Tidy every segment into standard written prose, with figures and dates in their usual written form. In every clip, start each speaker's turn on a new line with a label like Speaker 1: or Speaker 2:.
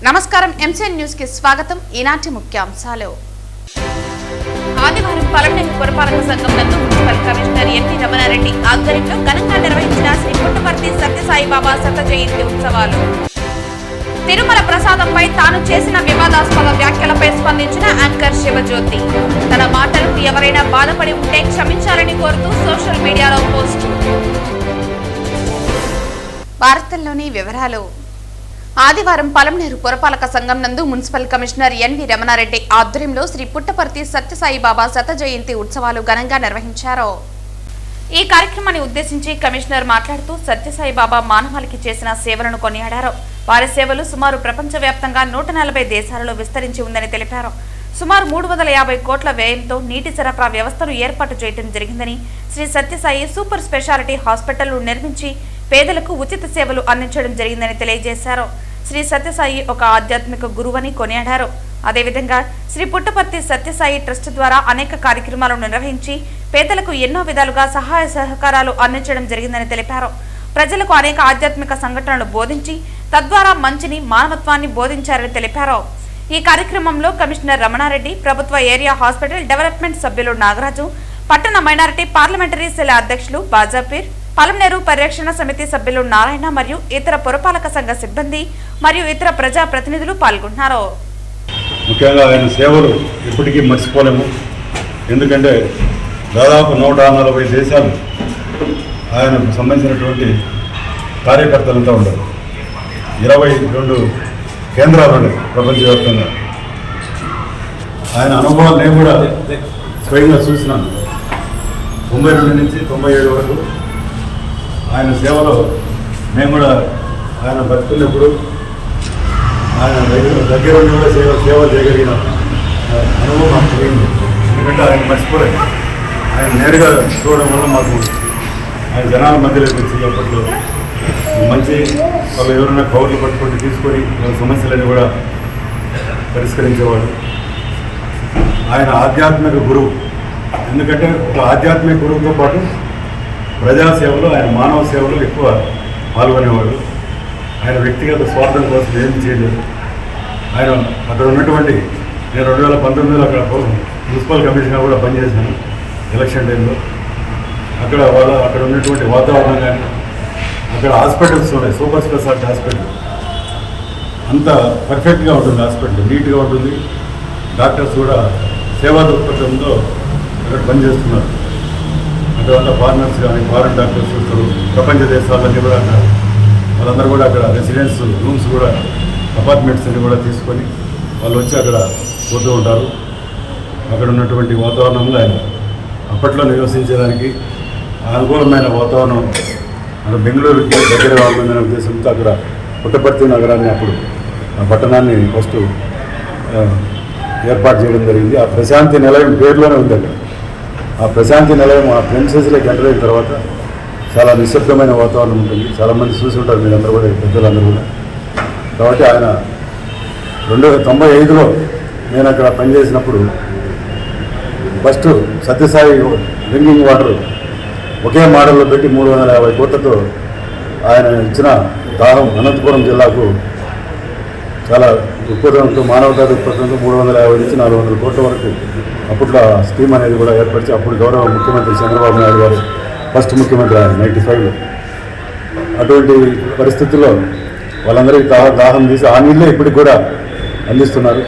Speaker 1: నమస్కారం MCN news కి స్వాగతం. ఈనాటి ముఖ్యాంశాలు. ఆదివారం పలమనేరు పురపాలక సంఘం నందు మున్సిపల్ కమిషనర్ ఎన్వి రమణారెడ్డి ఆధ్వర్యంలో ఘనంగా నిర్వహించిన శ్రీ పుట్టపర్తి సత్యసాయిబాబా శత జయంతి ఉత్సవాలు. తిరుమల ప్రసాదంపై తాను చేసిన వివాదాస్పద వ్యాఖ్యలపై స్పందించిన యాంకర్ శివజ్యోతి. తన మాటలకు ఎవరైనా బాధపడి ఉంటే క్షమించాలని కోరుతూ సోషల్ మీడియాలో పోస్టు. వార్తల్లోని వివరాలు. ఆదివారం పలమనేరు పురపాలక సంఘం నందు మున్సిపల్ కమిషనర్ ఎన్వి రమణారెడ్డి ఆధ్వర్యంలో శ్రీ పుట్టపర్తి సత్యసాయిబాబా శత జయంతి ఉత్సవాలు ఘనంగా నిర్వహించారు. ఈ కార్యక్రమాన్ని ఉద్దేశించి కమిషనర్ మాట్లాడుతూ సత్యసాయిబాబా మానవాళికి చేసిన సేవలను కొనియాడారు. వారి సేవలు సుమారు ప్రపంచవ్యాప్తంగా 140 దేశాలలో విస్తరించి ఉందని తెలిపారు. సుమారు 350 కోట్ల వ్యయంతో నీటి సరఫరా వ్యవస్థను ఏర్పాటు చేయడం జరిగిందని, Shri Sathya Sai super speciality hospital నిర్మించి పేదలకు ఉచిత సేవలు అందించడం జరిగిందని తెలియజేశారు. శ్రీ సత్యసాయి ఒక ఆధ్యాత్మిక గురువని కొనియాడారు. అదేవిధంగా శ్రీ పుట్టపర్తి సత్యసాయి ట్రస్ట్ ద్వారా అనేక కార్యక్రమాలను నిర్వహించి పేదలకు ఎన్నో విధాలుగా సహాయ సహకారాలు అందించడం జరిగిందని తెలిపారు. ప్రజలకు అనేక ఆధ్యాత్మిక సంఘటనలు బోధించి తద్వారా మంచిని మానవత్వాన్ని బోధించారని తెలిపారు. ఈ కార్యక్రమంలో కమిషనర్ రమణారెడ్డి, ప్రభుత్వ ఏరియా హాస్పిటల్ డెవలప్మెంట్ సభ్యులు నాగరాజు, పట్టణ మైనారిటీ పార్లమెంటరీ సెల్ అధ్యక్షులు బాజాపీర్, పలమనేరు పరిరక్షణ సమితి సభ్యులు నారాయణ మరియు ఇతర పురపాలక సంఘ సిబ్బంది మరియు ఇతర ప్రజా ప్రతినిధులు పాల్గొన్నారు.
Speaker 2: ముఖ్యంగా ఆయన సేవలు ఎప్పటికీ మర్చిపోలేము. ఎందుకంటే దాదాపు 140 దేశాలు ఆయనకు సంబంధించినటువంటి కార్యకర్తలంతా ఉంటారు. 22 కేంద్రాలు ఉన్నాయి ప్రపంచవ్యాప్తంగా. ఆయన అనుభవాలు నేను కూడా స్వయంగా చూసినాను. 92 నుంచి 97 వరకు ఆయన సేవలో మేము కూడా ఆయన బతుకున్నప్పుడు ఆయన దగ్గర ఉండి కూడా సేవ చేయగలిగిన అనుభవం మాకు జరిగింది. ఎందుకంటే ఆయన మర్చిపోలేదు. ఆయన నేరుగా చూడడం వల్ల మాకు ఆయన జనాల మధ్యలోకి వచ్చి అప్పట్లో మంచి వాళ్ళు ఎవరైనా కవర్లు పట్టుకుంటూ తీసుకొని వాళ్ళ సమస్యలన్నీ కూడా పరిష్కరించేవాడు. ఆయన ఆధ్యాత్మిక గురువు. ఎందుకంటే ఒక ఆధ్యాత్మిక గురువుతో పాటు ప్రజాసేవలో ఆయన మానవ సేవలో ఎక్కువ పాల్గొనేవాడు. ఆయన వ్యక్తిగత స్వార్థం కోసం ఏం చేయలేదు. ఆయన అక్కడ ఉన్నటువంటి నేను 2019లో అక్కడ మున్సిపల్ కమిషనర్ కూడా పనిచేశాను ఎలక్షన్ టైంలో. అక్కడ ఉన్నటువంటి వాతావరణం కానీ అక్కడ హాస్పిటల్స్ ఉన్నాయి, సూపర్ స్పెషాలిటీ హాస్పిటల్ అంత పర్ఫెక్ట్గా ఉంటుంది. హాస్పిటల్ నీట్గా ఉంటుంది. డాక్టర్స్ కూడా సేవా దృక్పథంతో అక్కడ పనిచేస్తున్నారు. అక్కడ ఫారినర్స్ కానీ ఫారిన్ డాక్టర్స్ వస్తారు. ప్రపంచ దేశాలన్నీ కూడా అక్కడ వాళ్ళందరూ కూడా అక్కడ రెసిడెన్స్ రూమ్స్ కూడా అపార్ట్మెంట్స్ అన్ని కూడా తీసుకొని వాళ్ళు వచ్చి అక్కడ పోతూ ఉంటారు. అక్కడ ఉన్నటువంటి వాతావరణంలో ఆయన అప్పట్లో నివసించడానికి అనుకూలమైన వాతావరణం అక్కడ బెంగళూరుకి దగ్గర కావాలనే ఉద్దేశంతో అక్కడ పుట్టపర్తి నగరాన్ని అప్పుడు ఆ పట్టణాన్ని ఫస్ట్ ఏర్పాటు చేయడం జరిగింది. ఆ ప్రశాంతి నిలయం పేరులోనే ఉంది. అక్కడ ఆ ప్రశాంతి నిలయం ఆ ప్రిన్సెస్లోకి ఎంటర్ అయిన తర్వాత చాలా నిశ్శబ్దమైన వాతావరణం ఉంటుంది. చాలామంది చూసి ఉంటారు మీరందరూ కూడా, పెద్దలందరూ కూడా. కాబట్టి ఆయన 1995లో నేను అక్కడ పనిచేసినప్పుడు ఫస్ట్ సత్యసాయి డ్రింకింగ్ వాటర్ ఒకే మోడల్లో పెట్టి 350 కోట్లతో ఆయన ఇచ్చిన దాహం అనంతపురం జిల్లాకు చాలా దృక్పథంతో, మానవతా దృక్పథంతో 350 నుంచి 400 కోట్ల వరకు అప్పట్లో స్కీమ్ అనేది కూడా ఏర్పరిచి అప్పుడు గౌరవ ముఖ్యమంత్రి చంద్రబాబు నాయుడు గారు ఫస్ట్ ముఖ్యమంత్రి ఆయన 95లో. అటువంటి పరిస్థితుల్లో వాళ్ళందరికీ దాహం తీసి ఆ నీళ్ళే ఇప్పటికి కూడా అందిస్తున్నారు.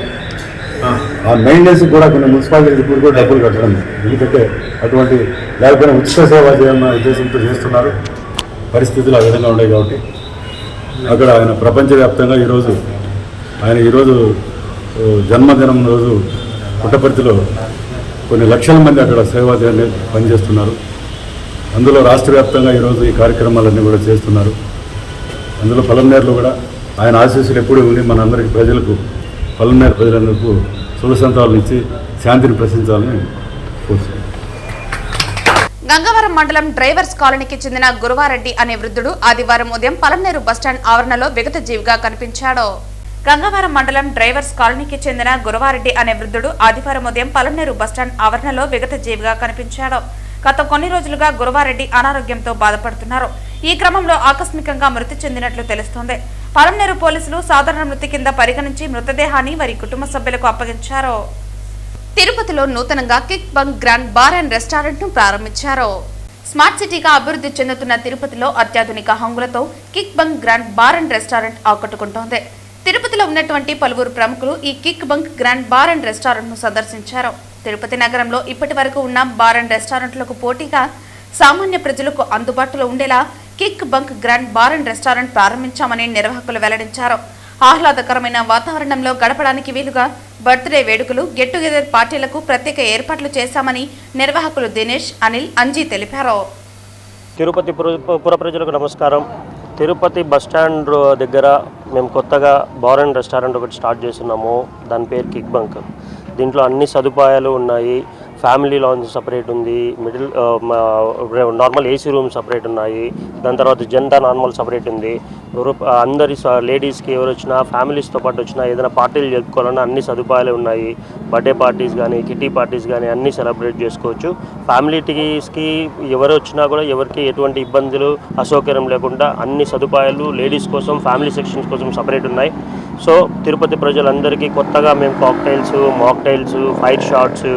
Speaker 2: ఆ మెయింటెనెన్స్కి కూడా కొన్ని మున్సిపాలిటీకి ఇప్పుడు కూడా డబ్బులు కట్టడం, ఎందుకంటే అటువంటి లేకపోయినా ఉచిత సేవ చేయన్న ఉద్దేశంతో చేస్తున్నారు. పరిస్థితులు ఆ విధంగా ఉన్నాయి. కాబట్టి అక్కడ ఆయన ప్రపంచవ్యాప్తంగా ఈరోజు జన్మదినం రోజు పుట్టపర్తిలో కొన్ని లక్షల మంది అక్కడ సేవా పనిచేస్తున్నారు. అందులో రాష్ట్ర వ్యాప్తంగా ఈరోజు ఈ కార్యక్రమాలన్నీ కూడా చేస్తున్నారు. అందులో పలమనేరులో కూడా ఆయన ఆశీస్సులు ఎప్పుడూ ఉండి మనందరికీ ప్రజలకు, పలమనేరు ప్రజలందరికీ శుభ సంతాలను ఇచ్చి శాంతిని ప్రశ్నించాలని కోరుతున్నాను.
Speaker 1: గంగవరం మండలం డ్రైవర్స్ కాలనీకి చెందిన గురువారెడ్డి అనే వృద్ధుడు ఆదివారం ఉదయం పలమనేరు బస్టాండ్ ఆవరణలో విగత జీవిగా కనిపించాడు. గంగవరం మండలం డ్రైవర్స్ కాలనీకి చెందిన గురువారెడ్డి అనే వృద్ధుడు ఆదివారం ఉదయం పలమనేరు బస్టాండ్ ఆవరణలో విగత జీవిగా కనిపించాడు. గత కొన్ని రోజులుగా గురువారెడ్డి అనారోగ్యంతో బాధపడుతున్నారు. ఈ క్రమంలో ఆకస్మికంగా మృతి చెందినట్లు తెలుస్తోంది. పలంనేరు పోలీసులు సాధారణ మృతి కింద పరిగణించి మృతదేహాన్ని వారి కుటుంబ సభ్యులకు అప్పగించారు. తిరుపతిలో నూతనంగా kick bunk grand bar and restaurant ను ప్రారంభించారు. స్మార్ట్ సిటీగా అభివృద్ధి చెందుతున్న తిరుపతిలో అత్యాధునిక హంగులతో kick bunk grand bar and restaurant ఆకట్టుకుంటోంది. తిరుపతిలో ఉన్నటువంటి పలువురు ప్రముఖులు ఈ kick bunk grand bar and restaurant ను సందర్శించారు. తిరుపతి నగరంలో ఇప్పటి వరకు ఉన్న బార్ అండ్ రెస్టారెంట్లకు పోటీగా సామాన్య ప్రజలకు అందుబాటులో ఉండేలా kick bunk grand bar and restaurant ప్రారంభించామని నిర్వాహకులు వెల్లడించారు. ఆహ్లాదకరమైన వాతావరణంలో గడపడానికి వీలుగా బర్త్డే వేడుకలు, గెట్ టుగెదర్ పార్టీలకు ప్రత్యేక ఏర్పాట్లు చేశామని నిర్వాహకులు దినేష్, అనిల్, అంజీ తెలిపారు.
Speaker 3: తిరుపతి పుర ప్రజలకు నమస్కారం. తిరుపతి బస్టాండ్ దగ్గర మేము కొత్తగా బార్ అండ్ రెస్టారెంట్ ఒకటి స్టార్ట్ చేస్తున్నాము. దాని పేరు కిక్ బంక్. దీంట్లో అన్ని సదుపాయాలు ఉన్నాయి. ఫ్యామిలీ లాంజ్ సపరేట్ ఉంది, నార్మల్ ఏసీ రూమ్ సపరేట్ ఉన్నాయి, దాని తర్వాత జనతా నార్మల్ సపరేట్ ఉంది. అందరి లేడీస్కి ఎవరు వచ్చినా, ఫ్యామిలీస్తో పాటు వచ్చినా, ఏదైనా పార్టీలు జరుపుకోవాలన్నా అన్ని సదుపాయాలు ఉన్నాయి. బర్త్డే పార్టీస్ కానీ, కిటీ పార్టీస్ కానీ అన్నీ సెలబ్రేట్ చేసుకోవచ్చు. ఫ్యామిలీస్కి ఎవరు వచ్చినా కూడా ఎవరికి ఎటువంటి ఇబ్బందులు, అసౌకర్యం లేకుండా అన్ని సదుపాయాలు లేడీస్ కోసం, ఫ్యామిలీ సెక్షన్స్ కోసం సపరేట్ ఉన్నాయి. సో తిరుపతి ప్రజలందరికీ కొత్తగా మేము కాక్టైల్స్, మాక్టైల్స్, ఫైర్ షాట్స్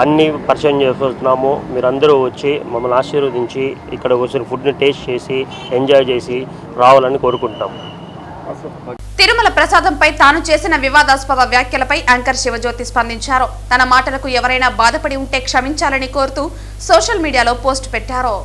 Speaker 3: అన్నీ పరిచయం చేస్తున్నాము. మీరందరూ వచ్చి మమ్మల్ని ఆశీర్వదించి ఇక్కడ ఒకసారి ఫుడ్ని టేస్ట్ చేసి ఎంజాయ్ చేసి రావాలని కోరుకుంటాం.
Speaker 1: తిరుమల ప్రసాదంపై తాను చేసిన వివాదాస్పద వ్యాఖ్యలపై యాంకర్ శివజ్యోతి స్పందించారు. తన మాటలకు ఎవరైనా బాధపడి ఉంటే క్షమించాలని కోరుతూ సోషల్ మీడియాలో పోస్ట్ పెట్టారు.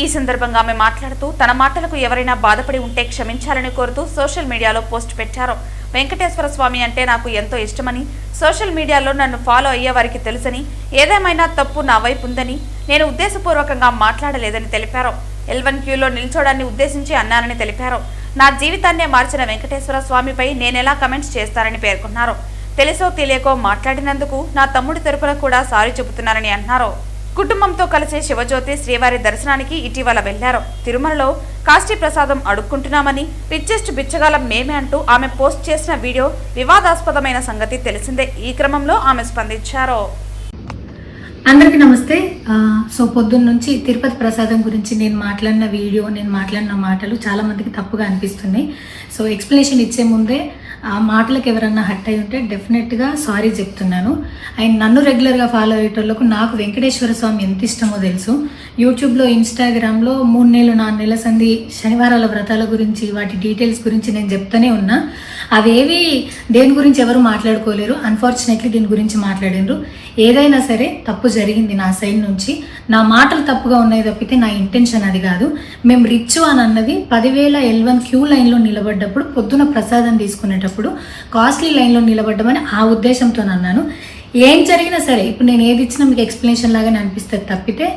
Speaker 1: ఈ సందర్భంగా ఆమె మాట్లాడుతూ తన మాటలకు ఎవరైనా బాధపడి ఉంటే క్షమించాలని కోరుతూ సోషల్ మీడియాలో పోస్ట్ పెట్టారు. వెంకటేశ్వర స్వామి అంటే నాకు ఎంతో ఇష్టమని, సోషల్ మీడియాలో నన్ను ఫాలో అయ్యే వారికి తెలుసని, ఏదేమైనా తప్పు నా వైపు ఉందని, నేను ఉద్దేశపూర్వకంగా మాట్లాడలేదని తెలిపారు. L1 క్యూలో నిల్చోడాన్ని ఉద్దేశించి అన్నానని తెలిపారు. నా జీవితాన్నే మార్చిన వెంకటేశ్వర స్వామిపై నేనెలా కమెంట్స్ చేస్తారని పేర్కొన్నారు. తెలుసో తెలియకో మాట్లాడినందుకు నా తమ్ముడి తరపున కూడా సారీ చెబుతున్నారని అన్నారు. కుటుంబంతో కలిసి శివజ్యోతి శ్రీవారి దర్శనానికి ఇటీవల వెళ్లారు. తిరుమలలో కాశీ ప్రసాదం అడుక్కుంటున్నామని, రిచెస్ట్ బిచ్చగాలం మేమే అంటూ ఆమె పోస్ట్ చేసిన వీడియో వివాదాస్పదమైన సంగతి తెలిసిందే. ఈ క్రమంలో ఆమె స్పందించారు.
Speaker 4: అందరికీ నమస్తే. సో పొద్దున్న నుంచి తిరుపతి ప్రసాదం గురించి నేను మాట్లాడిన వీడియో, నేను మాట్లాడిన మాటలు చాలా మందికి తప్పుగా అనిపిస్తున్నాయి. సో ఎక్స్ప్లెనేషన్ ఇచ్చే ముందే ఆ మాటలకు ఎవరన్నా హట్ అయి ఉంటే డెఫినెట్గా సారీ చెప్తున్నాను. అండ్ నన్ను రెగ్యులర్గా ఫాలో అయ్యేటోళ్ళకు నాకు వెంకటేశ్వర స్వామి ఎంత ఇష్టమో తెలుసు. యూట్యూబ్లో, ఇన్స్టాగ్రామ్లో 3 నెలలు 4 నెలల సంధి శనివారాల వ్రతాల గురించి, వాటి డీటెయిల్స్ గురించి నేను చెప్తూనే ఉన్నా. అవేవి దేని గురించి ఎవరు మాట్లాడుకోలేరు. అన్ఫార్చునేట్లీ దీని గురించి మాట్లాడినరు. ఏదైనా సరే తప్పు జరిగింది నా సైడ్ నుంచి. నా మాటలు తప్పుగా ఉన్నాయి తప్పితే నా ఇంటెన్షన్ అది కాదు. మేము రిచ్ అని అన్నది 10,000 L1 క్యూ లైన్లో నిలబడ్డప్పుడు, పొద్దున ప్రసాదం తీసుకునేటప్పుడు కాస్ట్లీ లైన్లో నిలబడ్డమని ఆ ఉద్దేశంతో అన్నాను. ఏం జరిగినా సరే ఇప్పుడు నేను ఏది ఇచ్చినా మీకు ఎక్స్ప్లెనేషన్ లాగానే అనిపిస్తుంది తప్పితే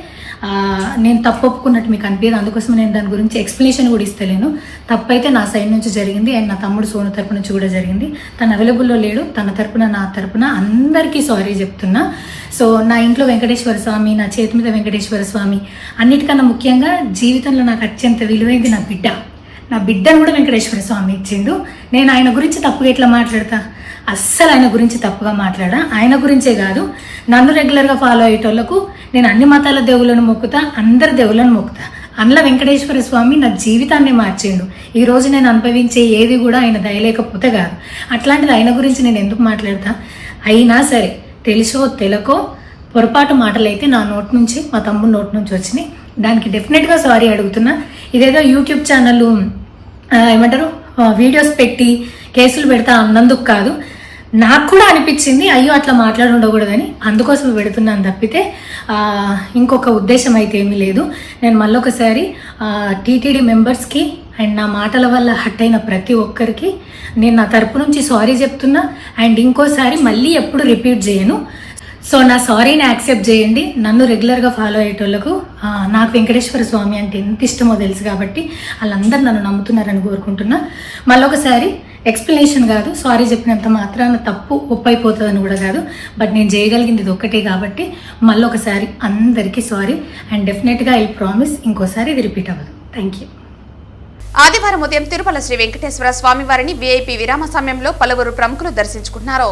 Speaker 4: నేను తప్పు ఒప్పుకున్నట్టు మీకు అనిపించదు. అందుకోసం నేను దాని గురించి ఎక్స్ప్లెనేషన్ కూడా ఇస్తలేను. తప్పైతే నా సైడ్ నుంచి జరిగింది అండ్ నా తమ్ముడు సోను తరపు నుంచి కూడా జరిగింది. తను అవైలబుల్లో లేడు. తన తరపున, నా తరపున అందరికీ సారీ చెప్తున్నా. సో నా ఇంట్లో వెంకటేశ్వర స్వామి, నా చేతి మీద వెంకటేశ్వర స్వామి, అన్నిటికన్నా ముఖ్యంగా జీవితంలో నాకు అత్యంత విలువైంది నా బిడ్డ. నా బిడ్డను కూడా వెంకటేశ్వర స్వామి ఇచ్చిండు. నేను ఆయన గురించి తప్పుగా ఎట్లా మాట్లాడతా? అస్సలు ఆయన గురించి తప్పుగా మాట్లాడా. ఆయన గురించే కాదు, నన్ను రెగ్యులర్గా ఫాలో అయ్యేటోళ్లకు నేను అన్ని మతాల దేవులను మొక్కుతా, అందరి దేవులను మొక్కుతా. అందులో వెంకటేశ్వర స్వామి నా జీవితాన్ని మార్చిండు. ఈరోజు నేను అనుభవించే ఏది కూడా ఆయన దయలేకపోతే కాదు. అట్లాంటిది ఆయన గురించి నేను ఎందుకు మాట్లాడతా? అయినా సరే తెలుసో తెలకో పొరపాటు మాటలు అయితే నా నోటి నుంచి, మా తమ్ముడు నోటి నుంచి వచ్చినాయి. దానికి డెఫినెట్గా సారీ అడుగుతున్నా. ఇదేదో యూట్యూబ్ ఛానల్ ఏమంటారు వీడియోస్ పెట్టి కేసులు పెడతా అన్నందుకు కాదు, నాకు కూడా అనిపించింది అయ్యో అట్లా మాట్లాడి ఉండకూడదని, అందుకోసం పెడుతున్నాను తప్పితే ఇంకొక ఉద్దేశం అయితే ఏమీ లేదు. నేను మళ్ళొకసారి టీటీడీ మెంబర్స్కి అండ్ నా మాటల వల్ల హట్ అయిన ప్రతి ఒక్కరికి నేను నా తరపు నుంచి సారీ చెప్తున్నా. అండ్ ఇంకోసారి మళ్ళీ ఎప్పుడు రిపీట్ చేయను. సో నా సారీని యాక్సెప్ట్ చేయండి. నన్ను రెగ్యులర్గా ఫాలో అయ్యేటోళ్లకు నాకు వెంకటేశ్వర స్వామి అంటే ఎంత ఇష్టమో తెలుసు కాబట్టి వాళ్ళందరూ నన్ను నమ్ముతున్నారని కోరుకుంటున్నా. మళ్ళొకసారి ఎక్స్ప్లెనేషన్ కాదు, సారీ చెప్పినంత మాత్రాన తప్పు ఒప్పైపోతుందని కూడా కాదు, బట్ నేను చేయగలిగింది ఇది ఒక్కటే కాబట్టి మళ్ళొకసారి అందరికీ సారీ. అండ్ డెఫినెట్గా ఐ ప్రామిస్ ఇంకోసారి ఇది రిపీట్ అవ్వదు. Thank you.
Speaker 1: ఆదివారం ఉదయం తిరుమల శ్రీ వెంకటేశ్వర స్వామి వారిని వీఐపీ విరామ సమయంలో పలువురు ప్రముఖులు దర్శించుకున్నారు.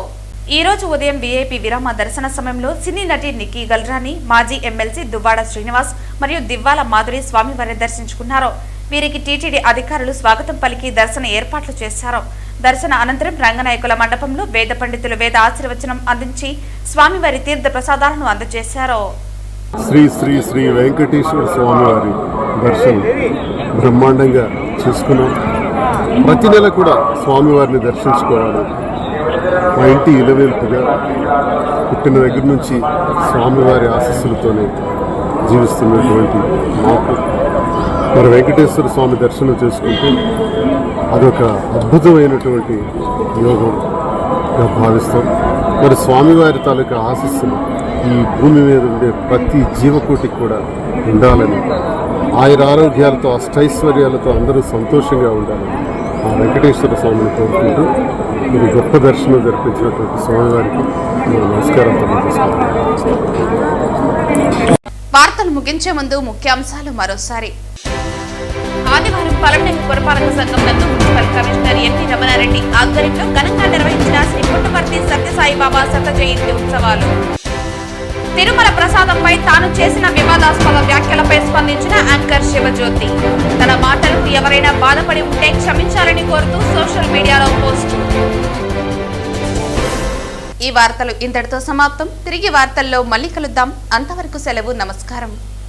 Speaker 1: ఈ రోజు ఉదయం వీఐపీ విరామ దర్శన సమయంలో సినీ నటి నిక్కీ గల్రాని, మాజీ ఎమ్మెల్సీ దువ్వాడ శ్రీనివాస్ మరియు దివ్వాల మాధురి స్వామివారిని దర్శించుకున్నారు. వీరికి టీటీడీ అధికారులు స్వాగతం పలికి దర్శన ఏర్పాట్లు చేశారు. దర్శన అనంతరం రంగనాయకుల మండపంలో వేద పండితులు వేద ఆశీర్వచనం అందించి స్వామివారి తీర్థ ప్రసాదాలను అందజేశారు.
Speaker 5: శ్రీ శ్రీ శ్రీ వెంకటేశ్వర స్వామివారి దర్శనం బ్రహ్మాండంగా చేసుకున్నాం. ప్రతి నెల కూడా స్వామివారిని దర్శించుకోవాలి. మా ఇంటి ఇలవేల్పుగా పుట్టిన దగ్గర నుంచి స్వామివారి ఆశీస్సులతోనే జీవిస్తున్నటువంటి మాకు మరి వెంకటేశ్వర స్వామి దర్శనం చేసుకుంటే అదొక అద్భుతమైనటువంటి యోగంగా భావిస్తాం. మరి స్వామివారి తాలూకా ఆశీస్సులు ఈ భూమి మీద ఉండే ప్రతి జీవకోటికి కూడా ఉండాలని, ఆయురారోగ్యాలతో అష్టైశ్వర్యాలతో అందరూ సంతోషంగా ఉండాలని ఆ వెంకటేశ్వర స్వామిని కోరుకుంటూ మీరు గొప్ప దర్శనం జరిపించినటువంటి స్వామివారికి నమస్కారం తెలియజేస్తున్నాను.
Speaker 1: వార్తలు ముగించే ముందు ముఖ్యాంశాలు మరోసారి. ఆదివారం పలమనేరు పురపాలక సంఘం నందు మున్సిపల్ కమిషనర్ ఎన్వి రమణారెడ్డి ఆధ్వర్యంలో ఘనంగా నిర్వహించిన శ్రీ పుట్టపర్తి సత్యసాయిబాబా శత జయంతి ఉత్సవాలు. తిరుమల ప్రసాదంపై తాను చేసిన వివాదాస్పద వ్యాఖ్యలపై స్పందించిన యాంకర్ శివజ్యోతి. తన మాటలకు ఎవరైనా బాధపడి ఉంటే క్షమించాలని కోరుతూ సోషల్ మీడియాలో పోస్టు. ఈ వార్తలు ఇంతటితో సమాప్తం. తిరిగి వార్తల్లో మళ్ళీ కలుద్దాం. అంతవరకు సెలవు. నమస్కారం.